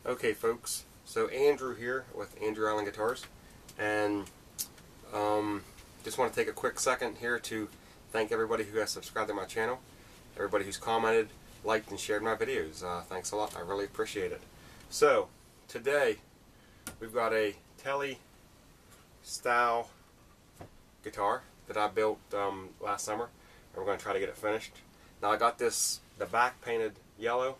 Okay folks, so Andrew here with Andrew Island Guitars, and just want to take a quick second here to thank everybody who has subscribed to my channel, everybody who's commented, liked, and shared my videos. Thanks a lot, I really appreciate it. So, today we've got a Telly style guitar that I built last summer, and we're going to try to get it finished. Now I got the back painted yellow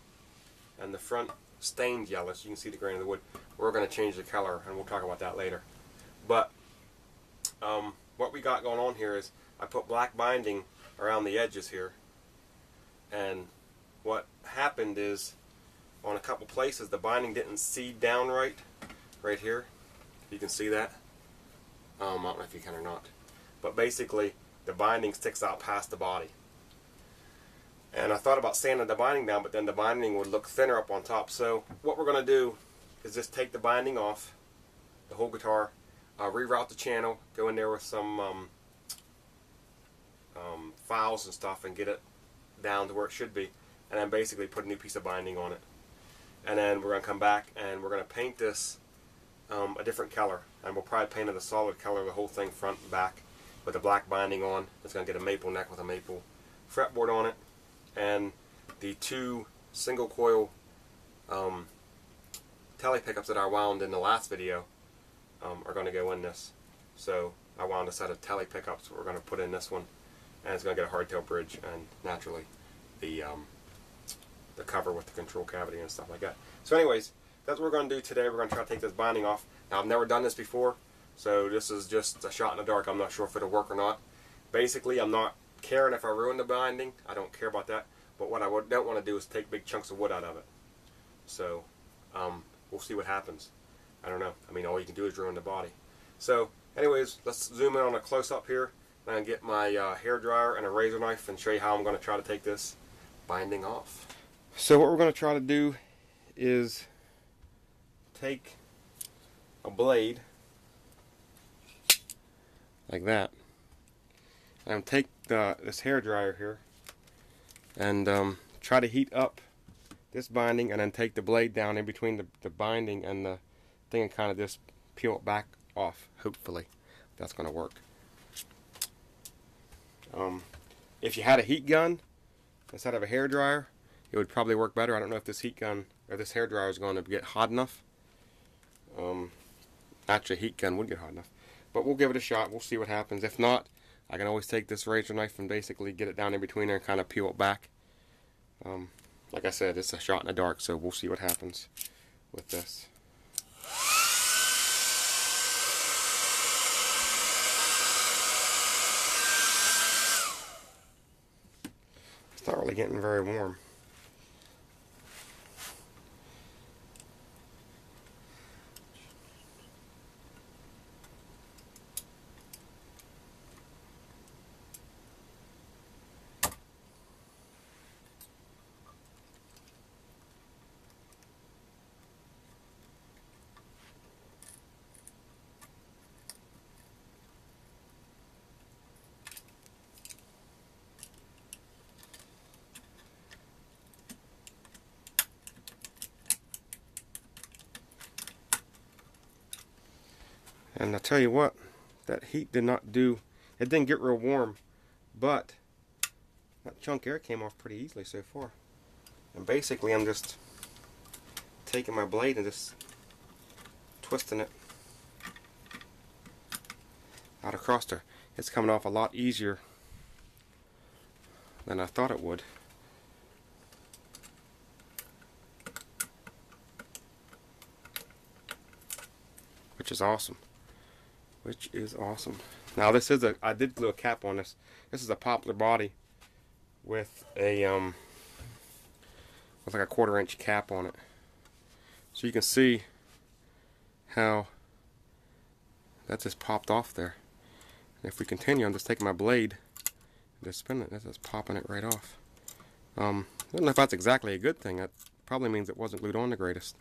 and the front stained yellow, so you can see the grain of the wood. We're going to change the color, and we'll talk about that later. But what we got going on here is I put black binding around the edges here, and what happened is on a couple places the binding didn't seed down right here. You can see that. I don't know if you can or not, but basically the binding sticks out past the body. And I thought about sanding the binding down, but then the binding would look thinner up on top. So what we're going to do is just take the binding off the whole guitar, reroute the channel, go in there with some files and stuff, and get it down to where it should be, and then basically put a new piece of binding on it. And then we're going to come back and we're going to paint this a different color, and we'll probably paint it a solid color, the whole thing front and back, with the black binding on. It's going to get a maple neck with a maple fretboard on it, and the two single coil Telly pickups that I wound in the last video are going to go in this. So I wound a set of Telly pickups we're going to put in this one, and it's going to get a hardtail bridge and naturally the cover with the control cavity and stuff like that. So anyways, that's what we're going to do today. We're going to try to take this binding off. Now I've never done this before, so this is just a shot in the dark. I'm not sure if it'll work or not. Basically, I'm not caring if I ruin the binding. I don't care about that. But what I don't want to do is take big chunks of wood out of it. So we'll see what happens. I don't know. I mean, all you can do is ruin the body. So anyways, let's zoom in on a close-up here, and get my hair dryer and a razor knife and show you how I'm going to try to take this binding off. So what we're going to try to do is take a blade like that, and take this hair dryer here and try to heat up this binding, and then take the blade down in between the binding and the thing and kind of just peel it back off. Hopefully that's going to work. If you had a heat gun instead of a hair dryer, it would probably work better. I don't know if this heat gun or this hair dryer is going to get hot enough. Actually, a heat gun would get hot enough, but we'll give it a shot. We'll see what happens. If not, I can always take this razor knife and basically get it down in between there and kind of peel it back. Like I said, it's a shot in the dark, so we'll see what happens with this. It's not really getting very warm. And I tell you what, that heat did not do, it didn't get real warm, but that chunk air came off pretty easily so far. And basically I'm just taking my blade and just twisting it out across there. It's coming off a lot easier than I thought it would. Which is awesome. Now this is I did glue a cap on this. This is a poplar body with a with like a 1/4 inch cap on it. So you can see how that just popped off there. And if we continue, I'm just taking my blade and just spinning it. That's just popping it right off. I don't know if that's exactly a good thing. That probably means it wasn't glued on the greatest.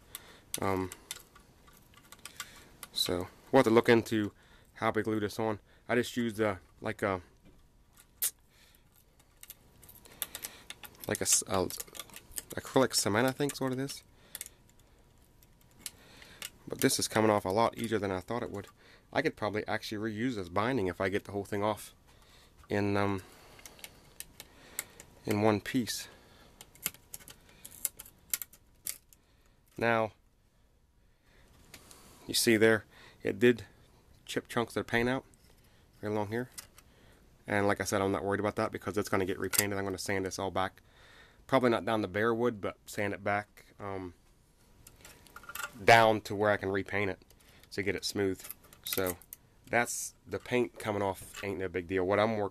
So we'll have to look into how we glue this on. I just used like a acrylic cement, I think is what it is. But this is coming off a lot easier than I thought it would. I could probably actually reuse this binding if I get the whole thing off in one piece. Now, you see there, it did chip chunks of the paint out right along here. And like I said, I'm not worried about that because it's going to get repainted. I'm going to sand this all back. Probably not down to bare wood, but sand it back down to where I can repaint it to get it smooth. So that's the paint coming off ain't no big deal. What I'm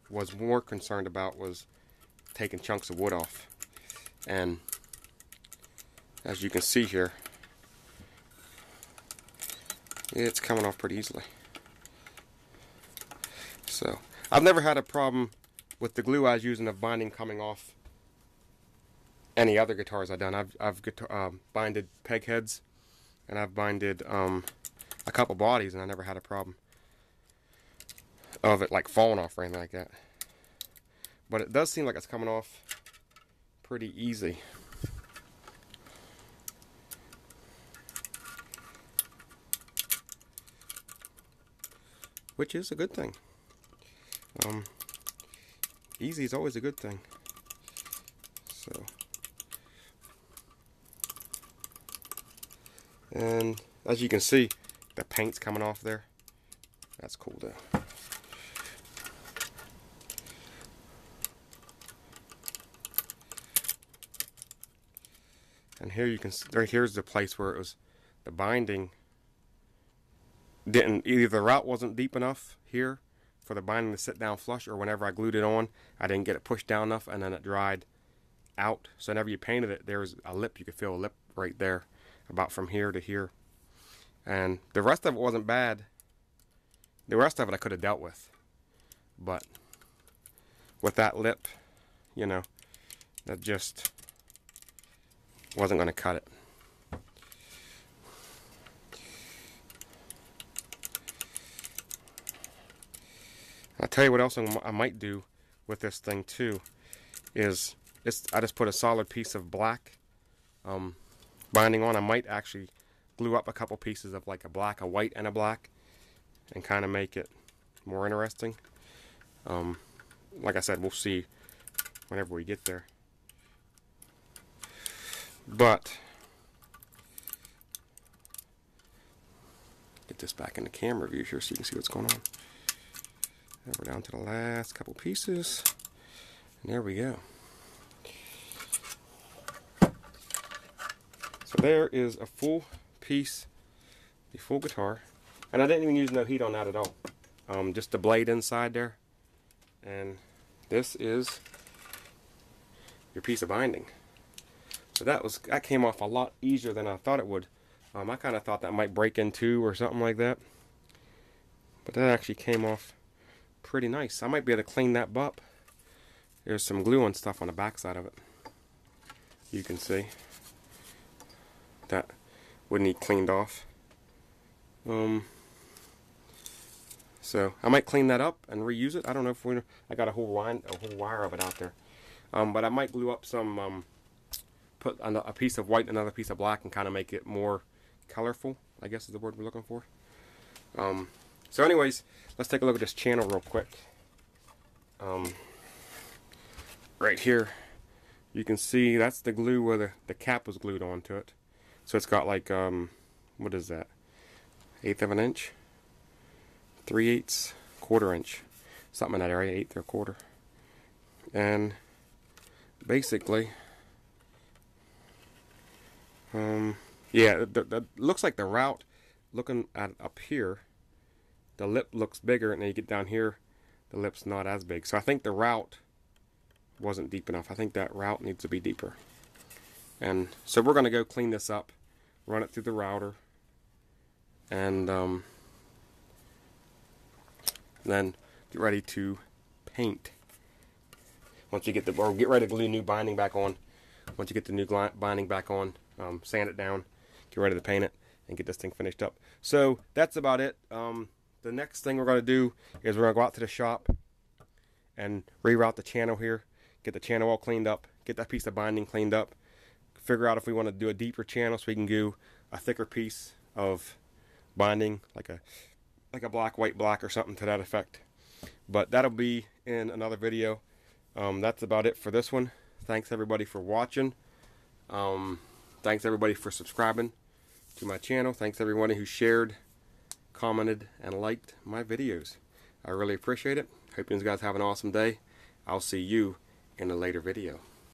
was more concerned about was taking chunks of wood off. And as you can see here, it's coming off pretty easily. So I've never had a problem with the glue I was using of binding coming off any other guitars I've done. I've binded peg heads, and I've binded a couple bodies, and I never had a problem of it like falling off or anything like that. But it does seem like it's coming off pretty easy. Which is a good thing. Easy is always a good thing. So, and as you can see, the paint's coming off there. That's cool though. And here you can see, right here's the place where it was, the binding didn't, either the route wasn't deep enough here for the binding to sit down flush, or whenever I glued it on, I didn't get it pushed down enough, and then it dried out. So whenever you painted it, there was a lip, you could feel a lip right there, about from here to here. And the rest of it wasn't bad. The rest of it I could have dealt with. But with that lip, you know, that just wasn't going to cut it. I'll tell you what else I might do with this thing too is I just put a solid piece of black binding on. I might actually glue up a couple pieces of like a black, a white, and a black, and kind of make it more interesting. Like I said, we'll see whenever we get there. But get this back in the camera view here so you can see what's going on. And we're down to the last couple pieces, and there we go. So there is a full piece, the full guitar, and I didn't even use no heat on that at all. Just the blade inside there, and this is your piece of binding. So that came off a lot easier than I thought it would. I kind of thought that might break in two or something like that, but that actually came off pretty nice. I might be able to clean that up. There's some glue and stuff on the back side of it. You can see that would need cleaned off. So I might clean that up and reuse it. I don't know if I got a whole wire of it out there. But I might glue up some, put a piece of white and another piece of black and kind of make it more colorful, I guess is the word we're looking for. So anyways, let's take a look at this channel real quick. Right here, you can see that's the glue where the cap was glued onto it. So it's got like, what is that? 1/8 of an inch? 3/8, 1/4 inch. Something in that area, 1/8 or 1/4. And basically, yeah, that looks like the route, looking at up here, the lip looks bigger, and then you get down here, the lip's not as big. So I think the route wasn't deep enough. I think that route needs to be deeper. And so we're going to go clean this up, run it through the router, and then get ready to paint. Once you get or get ready to glue new binding back on. Once you get the new binding back on, sand it down, get ready to paint it, and get this thing finished up. So that's about it. The next thing we're going to do is we're going to go out to the shop and reroute the channel here, get the channel all cleaned up, get that piece of binding cleaned up, figure out if we want to do a deeper channel so we can do a thicker piece of binding, like a black, white, black or something to that effect. But that'll be in another video. That's about it for this one. Thanks everybody for watching. Thanks everybody for subscribing to my channel. Thanks everybody who shared, commented, and liked my videos. I really appreciate it. Hope you guys have an awesome day. I'll see you in a later video.